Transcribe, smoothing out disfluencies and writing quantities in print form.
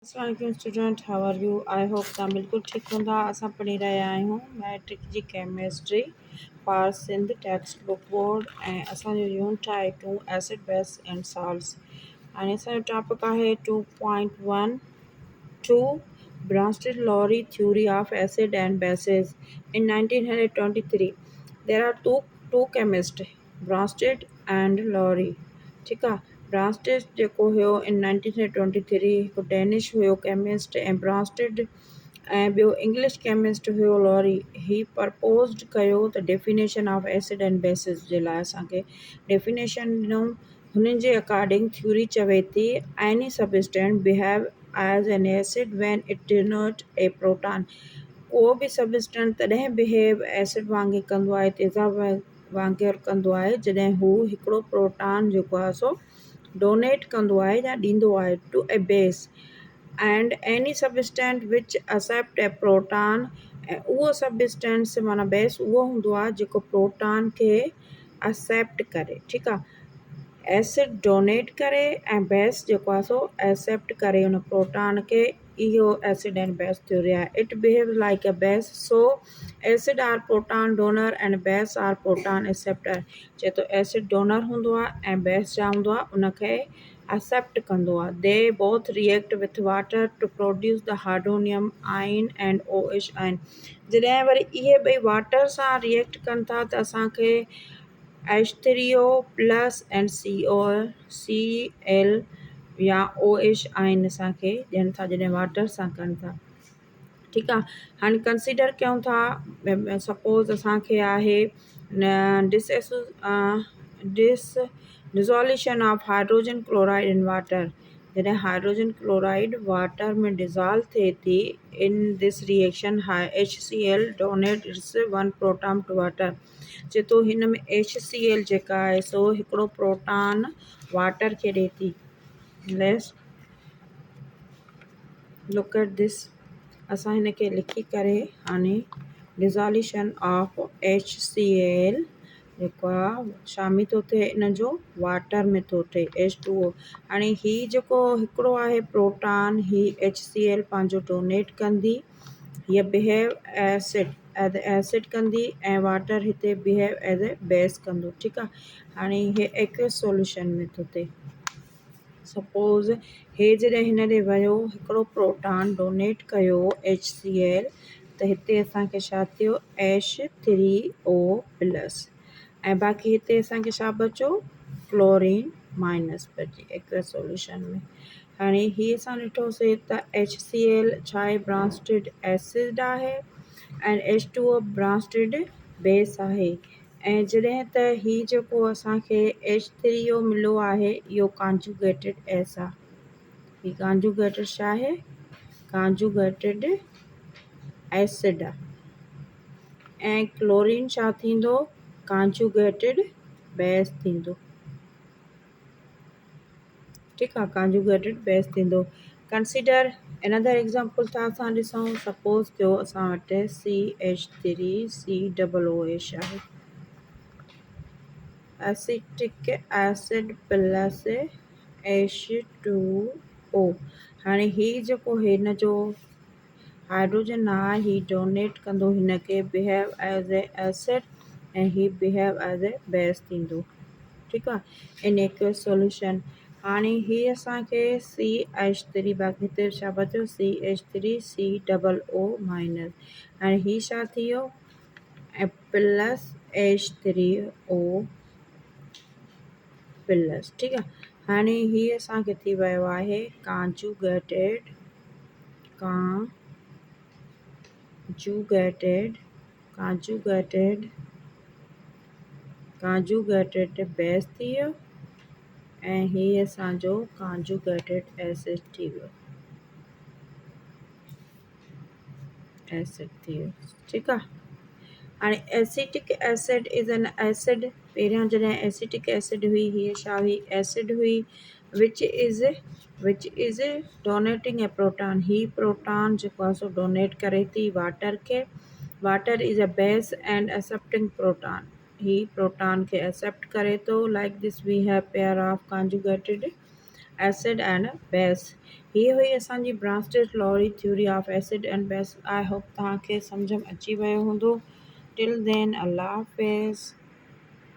अस्सलाम student, how are you? I hope तव्हां बिल्कुलु ठीकु हूंदा। असां पढ़ी रहिया आहियूं मैट्रिक जी केमिस्ट्री पार सिंध टेक्स्ट बुक बोर्ड ऐं असांजो यूनिट आहे 2 एसिड बेस एंड सॉल्ट्स। हाणे असांजो टॉपिक आहे 2.12 Bronsted-Lowry theory of acid and bases. In 1923 there are two chemists, Bronsted and Lowry. ठीकु आहे। ब्रांस्टेड जेको हुयो इन 1923 हिकु डेनिश हुयो केमिस्ट, ऐं ब्रांस्टेड ऐं ॿियो इंग्लिश केमिस्ट हुयो लॉरी। ही प्रपोज़्ड कयो त definition of acid and bases जे लाइ असांखे डेफिनेशन ॾिनऊं। हुननि जे अकॉर्डिंग थ्योरी चवे थी any substance behave as an acid when it denote A proton. को बि सबस्टेंस तॾहिं बिहेव एसिड वांगुरु कंदो आहे, तेज़ाब वांगुरु कंदो आहे जॾहिं हू हिकिड़ो प्रोटॉन जेको आहे सो डोनेट कंदो आहे या ॾींदो आहे to a base and any substance which accept a proton. ऐं उहो सबस्टेंस माना बेस उहो हूंदो आहे जेको प्रोटॉन खे एक्सेप्ट करे। ठीकु आहे। एसिड डोनेट करे ऐं बेस जेको आहे सो एक्सेप्ट करे उन प्रोटॉन खे। इहो एसिड एंड बेस थ्योरी आहे। It behave like a base, so acid are proton donor and base are proton acceptor. चए थो एसिड डोनर हूंदो आहे ऐं बेस छा हूंदो आहे, उनखे एक्सेप्ट कंदो आहे। They both react with water to produce the hydronium ion and OH ion. जॾहिं वरी इहे ॿई वाटर सां रिएक्ट कनि था त असांखे H3O प्लस एंड Cl या OH आयन असांखे ॾियनि था जॾहिं वाटर सां कनि था। ठीकु आहे। हाणे कंसिडर कयूं था, सपोज़ असांखे आहे dissolution of hydrogen chloride in water. जॾहिं हाइड्रोजन क्लोराइड वाटर में डिज़ोल्व थिए थी, in this reaction HCl donate its 1 proton to water. चए थो हिन में HCl जेका आहे सो हिकिड़ो प्रोटॉन वाटर खे ॾिए थी। Let's look at this. असां हिन खे लिखी करे हाणे डिज़ोल्यूशन ऑफ HCl जेको आहे शामिल थो थिए इन जो वाटर में थो थिए H2O। हाणे ही जेको हिकिड़ो आहे प्रोटॉन, ही HCl पंहिंजो डोनेट कंदी, हीअ बिहेव एज एसिड कंदी ऐं वाटर हिते बिहेव एज ए बेस कंदो। ठीकु आहे। हाणे हीअ एक्वस सॉल्यूशन में थो थिए। सपोज़ हे जॾहिं हिन ॾे वियो हिकिड़ो प्रोटॉन डोनेट कयो HCl, त हिते असांखे छा थियो H3O प्लस, ऐं बाक़ी हिते असांखे छा बचो क्लोरीन माइनस बची एक्वस सॉल्यूशन में। हाणे हीअ असां ॾिठोसीं त HCl छा आहे, ब्रांस्टेड एसिड आहे ऐं H2O ब्रांस्टेड बेस आहे। ऐं जॾहिं त ही जेको असांखे H3O मिलियो आहे इहो कॉन्जुगेटेड एस आहे। ही कॉन्जुगेटेड छा आहे, कॉन्जुगेटेड एसिड आहे। ऐं क्लोरीन छा थींदो, कॉन्जुगेटेड बेस थींदो। ठीकु आहे, कॉन्जुगेटेड बेस थींदो। कंसिडर अनदर एग्जांपल था असां ॾिसूं। सपोज़ कयो असां वटि CH3COOH आहे, एसिटिक एसिड प्लस H2O। हाणे ही जेको हिन जो हाइड्रोजन आहे ही डोनेट कंदो हिन खे, बिहेव एज ए एसिड ऐं ही बिहेव एज ए बेस थींदो। ठीकु आहे, इन एक्वस सॉल्यूशन। हाणे ही असांखे CH3 बाक़ी हिते छा बचियो CH3COO माइनस। हाणे ही छा थी वियो ऐं प्लस H3O प्लस। ठीकु आहे। हाणे ही असांखे थी वियो आहे कॉन्जुगेटेड बेस थी वियो ऐं ही असांजो कॉन्जुगेटेड एसिड थी वियो, एसिड थी वियो। ठीकु आहे। हाणे acetic acid is an acid. पहिरियां जॾहिं एसिटिक एसिड हुई, हीअ छा हुई, एसिड हुई which is donating a proton. ही प्रोटॉन जेको आहे सो डोनेट करे थी वाटर खे। Water is a base and accepting proton. ही प्रोटॉन खे एक्सेप्ट करे थो। Like this we have pair of conjugated acid and base. हीअ हुई असांजी Bronsted Lowry theory of acid and base. I hope तव्हांखे सम्झ में अची वियो हूंदो। टिल देन अल्लाह हाफ़िज़।